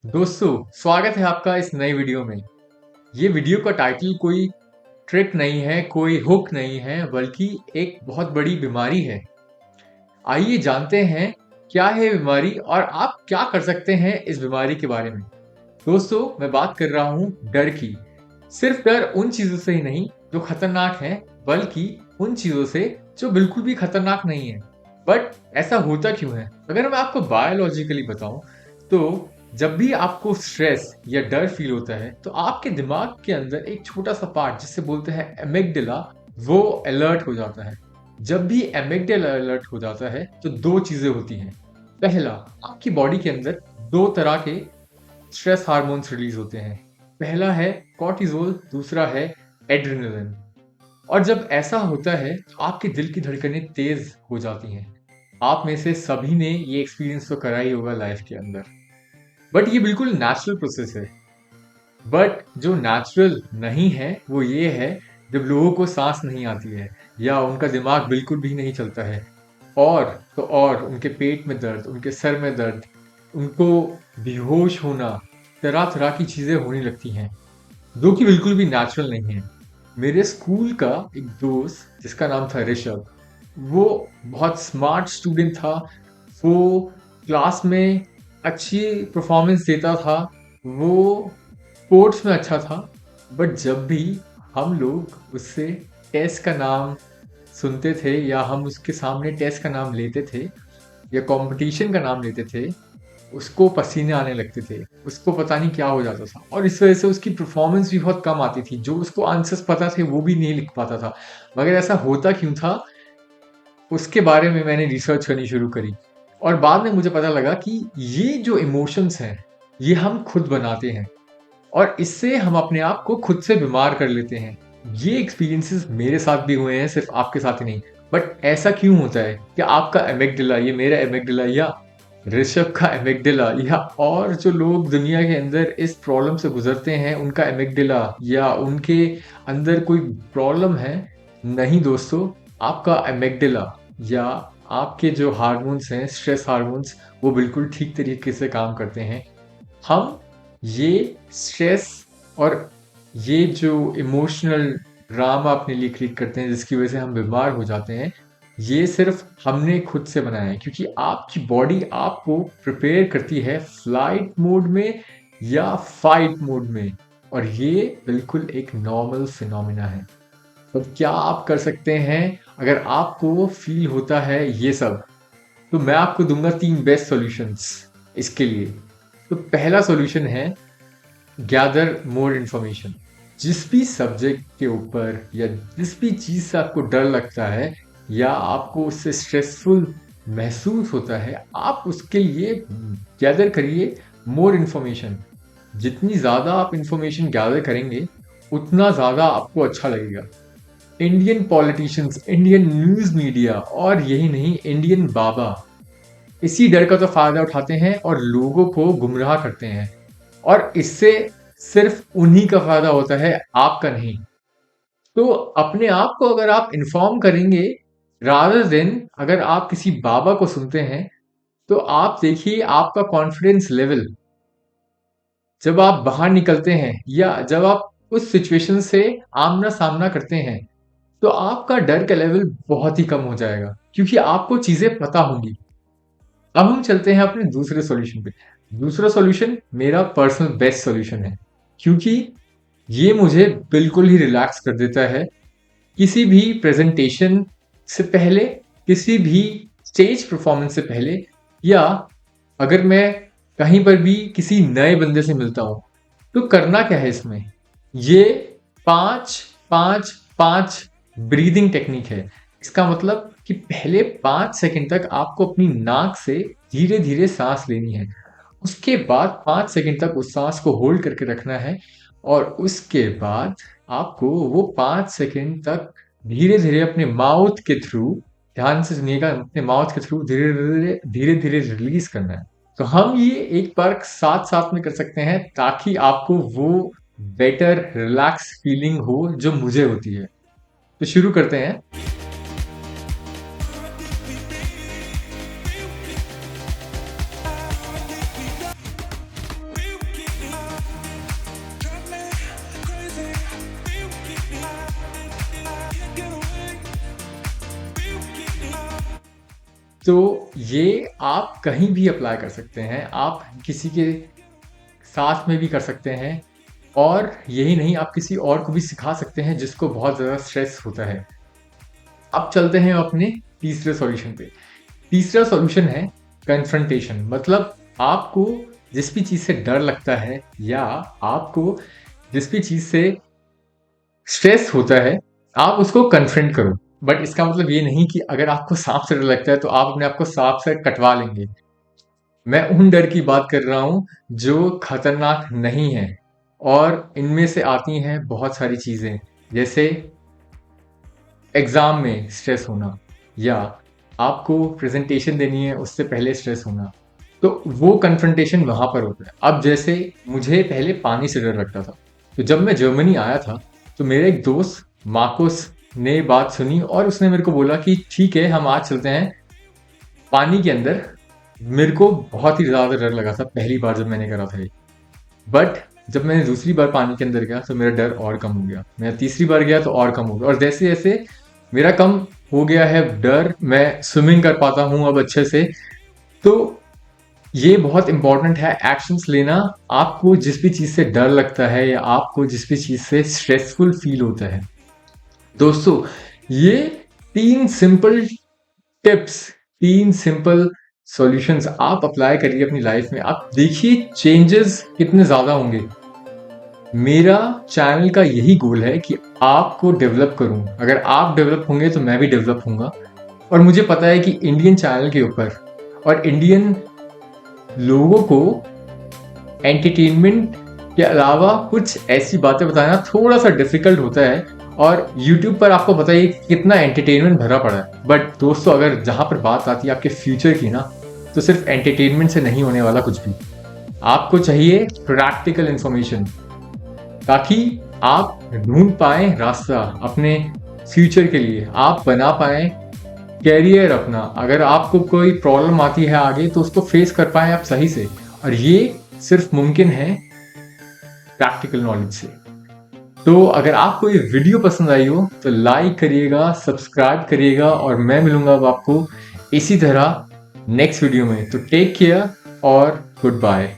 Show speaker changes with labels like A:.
A: दोस्तों, स्वागत है आपका इस नई वीडियो में। ये वीडियो का टाइटल कोई ट्रिक नहीं है, कोई हुक नहीं है, बल्कि एक बहुत बड़ी बीमारी है। आइए जानते हैं क्या है ये बीमारी और आप क्या कर सकते हैं इस बीमारी के बारे में। दोस्तों, मैं बात कर रहा हूँ डर की। सिर्फ डर उन चीज़ों से ही नहीं जो खतरनाक हैं, बल्कि उन चीज़ों से जो बिल्कुल भी खतरनाक नहीं है। बट ऐसा होता क्यों है? अगर मैं आपको बायोलॉजिकली बताऊँ, तो जब भी आपको स्ट्रेस या डर फील होता है, तो आपके दिमाग के अंदर एक छोटा-सा पार्ट जिसे बोलते हैं एमिग्डाला, वो अलर्ट हो जाता है। जब भी एमिग्डाला अलर्ट हो जाता है, तो 2 चीज़ें होती हैं। पहला, आपकी बॉडी के अंदर 2 तरह के स्ट्रेस हार्मोन्स रिलीज होते हैं। पहला है कॉर्टिसोल, दूसरा है एड्रेनलिन। और जब ऐसा होता है तो आपके दिल की धड़कनें तेज हो जाती हैं। आप में से सभी ने ये एक्सपीरियंस तो करा ही होगा लाइफ के अंदर। बट ये बिल्कुल नेचुरल प्रोसेस है। बट जो नेचुरल नहीं है वो ये है जब लोगों को सांस नहीं आती है या उनका दिमाग बिल्कुल भी नहीं चलता है। और तो और उनके पेट में दर्द, उनके सर में दर्द, उनको बेहोश होना, तरह-तरह की चीज़ें होने लगती हैं, जो कि बिल्कुल भी नेचुरल नहीं है। मेरे स्कूल का एक दोस्त जिसका नाम था ऋषभ, वो बहुत स्मार्ट स्टूडेंट था। वो क्लास में अच्छी परफॉर्मेंस देता था, वो स्पोर्ट्स में अच्छा था। बट जब भी हम लोग उससे टेस्ट का नाम सुनते थे या हम उसके सामने टेस्ट का नाम लेते थे या कंपटीशन का नाम लेते थे, उसको पसीने आने लगते थे। उसको पता नहीं क्या हो जाता था और इस वज़ह से उसकी परफ़ॉर्मेंस भी बहुत कम आती थी। जो उसको आंसर्स पता थे वो भी नहीं लिख पाता था। मगर ऐसा होता क्यों था? उसके बारे में मैंने रिसर्च करनी शुरू करी और बाद में मुझे पता लगा कि ये जो इमोशंस हैं, ये हम खुद बनाते हैं और इससे हम अपने आप को खुद से बीमार कर लेते हैं। ये एक्सपीरियंसेस मेरे साथ भी हुए हैं, सिर्फ़ आपके साथ ही नहीं। बट ऐसा क्यों होता है कि आपका एमिग्डाला, ये मेरा एमिग्डाला या ऋषभ का एमिग्डाला या और जो लोग दुनिया के अंदर इस प्रॉब्लम से गुज़रते हैं, उनका एमिग्डाला या उनके अंदर कोई प्रॉब्लम है? नहीं दोस्तों, आपका एमिग्डाला या आपके जो हार्मोन्स हैं, स्ट्रेस हार्मोन्स, वो बिल्कुल ठीक तरीके से काम करते हैं। हम ये स्ट्रेस और ये जो इमोशनल ड्रामा अपने लिए क्रिएट करते हैं जिसकी वजह से हम बीमार हो जाते हैं, ये सिर्फ हमने खुद से बनाया है, क्योंकि आपकी बॉडी आपको प्रिपेयर करती है फ्लाइट मोड में या फाइट मोड में, और ये बिल्कुल एक नॉर्मल फिनोमिना है। तो क्या आप कर सकते हैं अगर आपको फील होता है ये सब? तो मैं आपको दूंगा 3 बेस्ट सॉल्यूशंस इसके लिए। तो पहला सॉल्यूशन है गैदर मोर इन्फॉर्मेशन। जिस भी सब्जेक्ट के ऊपर या जिस भी चीज़ से आपको डर लगता है या आपको उससे स्ट्रेसफुल महसूस होता है, आप उसके लिए गैदर करिए मोर इन्फॉर्मेशन। जितनी ज़्यादा आप इन्फॉर्मेशन गैदर करेंगे, उतना ज़्यादा आपको अच्छा लगेगा। Indian politicians, Indian news media और यही नहीं, इंडियन बाबा इसी डर का तो फ़ायदा उठाते हैं और लोगों को गुमराह करते हैं, और इससे सिर्फ उन्हीं का फ़ायदा होता है, आपका नहीं। तो अपने आप को अगर आप इन्फॉर्म करेंगे रादर देन अगर आप किसी बाबा को सुनते हैं, तो आप देखिए आपका कॉन्फिडेंस लेवल जब आप बाहर निकलते हैं या जब आप उस सिचुएशन से आमना-सामना करते हैं, तो आपका डर का लेवल बहुत ही कम हो जाएगा, क्योंकि आपको चीज़ें पता होंगी। अब हम चलते हैं अपने दूसरे सॉल्यूशन पे। दूसरा सॉल्यूशन मेरा पर्सनल बेस्ट सॉल्यूशन है, क्योंकि ये मुझे बिल्कुल ही रिलैक्स कर देता है। किसी भी प्रेजेंटेशन से पहले, किसी भी स्टेज परफॉर्मेंस से पहले, या अगर मैं कहीं पर भी किसी नए बंदे से मिलता हूँ, तो करना क्या है इसमें? ये 5-5-5 ब्रीदिंग टेक्निक है। इसका मतलब कि पहले 5 सेकंड तक आपको अपनी नाक से धीरे-धीरे सांस लेनी है। उसके बाद 5 सेकंड तक उस सांस को होल्ड करके रखना है और उसके बाद आपको वो 5 सेकंड तक धीरे-धीरे अपने माउथ के थ्रू, ध्यान से सुनिएगा, अपने माउथ के थ्रू धीरे-धीरे, धीरे-धीरे रिलीज़ करना है। तो हम ये एक बार साथ-साथ में कर सकते हैं ताकि आपको वो बेटर रिलैक्स फीलिंग हो जो मुझे होती है। तो शुरू करते हैं। तो ये आप कहीं भी अप्लाई कर सकते हैं, आप किसी के साथ में भी कर सकते हैं और यही नहीं, आप किसी और को भी सिखा सकते हैं जिसको बहुत ज़्यादा स्ट्रेस होता है। अब चलते हैं अपने तीसरे सॉल्यूशन पे। तीसरा सॉल्यूशन है कन्फ्रंटेशन। मतलब आपको जिस भी चीज़ से डर लगता है या आपको जिस भी चीज़ से स्ट्रेस होता है, आप उसको कन्फ्रंट करो। बट इसका मतलब ये नहीं कि अगर आपको सांप से डर लगता है तो आप अपने आप को सांप से कटवा लेंगे। मैं उन डर की बात कर रहा हूँ जो खतरनाक नहीं है और इनमें से आती हैं बहुत सारी चीज़ें, जैसे एग्ज़ाम में स्ट्रेस होना या आपको प्रेज़ेंटेशन देनी है उससे पहले स्ट्रेस होना। तो वो कन्फ्रंटेशन वहाँ पर होता है। अब जैसे मुझे पहले पानी से डर लगता था, तो जब मैं जर्मनी आया था तो मेरे एक दोस्त मार्कोस ने बात सुनी और उसने मेरे को बोला कि ठीक है, हम आज चलते हैं पानी के अंदर। मेरे को बहुत ही ज़्यादा डर लगा था पहली बार जब मैंने करा था ये। बट जब मैंने दूसरी बार पानी के अंदर गया तो मेरा डर और कम हो गया। मैं तीसरी बार गया तो और कम हो गया और जैसे-जैसे मेरा कम हो गया है डर, मैं स्विमिंग कर पाता हूँ अब अच्छे से। तो ये बहुत इम्पोर्टेंट है एक्शंस लेना। आपको जिस भी चीज़ से डर लगता है या आपको जिस भी चीज़ से स्ट्रेसफुल फील होता है, दोस्तों ये 3 सिंपल टिप्स, 3 सिंपल सॉल्यूशंस आप अप्लाई करिए अपनी लाइफ में। आप देखिए चेंजेस कितने ज़्यादा होंगे। मेरा चैनल का यही गोल है कि आपको डेवलप करूं। अगर आप डेवलप होंगे तो मैं भी डेवलप होऊंगा और मुझे पता है कि इंडियन चैनल के ऊपर और इंडियन लोगों को एंटरटेनमेंट के अलावा कुछ ऐसी बातें बताना थोड़ा सा डिफिकल्ट होता है और YouTube पर आपको पता ही है कितना एंटरटेनमेंट भरा पड़ा है। बट दोस्तों, अगर जहाँ पर बात आती है आपके फ्यूचर की ना, तो सिर्फ एंटरटेनमेंट से नहीं होने वाला कुछ भी। आपको चाहिए प्रैक्टिकल इंफॉर्मेशन ताकि आप ढूंढ पाए रास्ता अपने फ्यूचर के लिए, आप बना पाए कैरियर अपना। अगर आपको कोई प्रॉब्लम आती है आगे तो उसको फेस कर पाए आप सही से, और ये सिर्फ मुमकिन है प्रैक्टिकल नॉलेज से। तो अगर आपको ये वीडियो पसंद आई हो तो लाइक करिएगा, सब्सक्राइब करिएगा और मैं मिलूंगा अब आपको इसी तरह नेक्स्ट वीडियो में। तो टेक केयर और गुड बाय।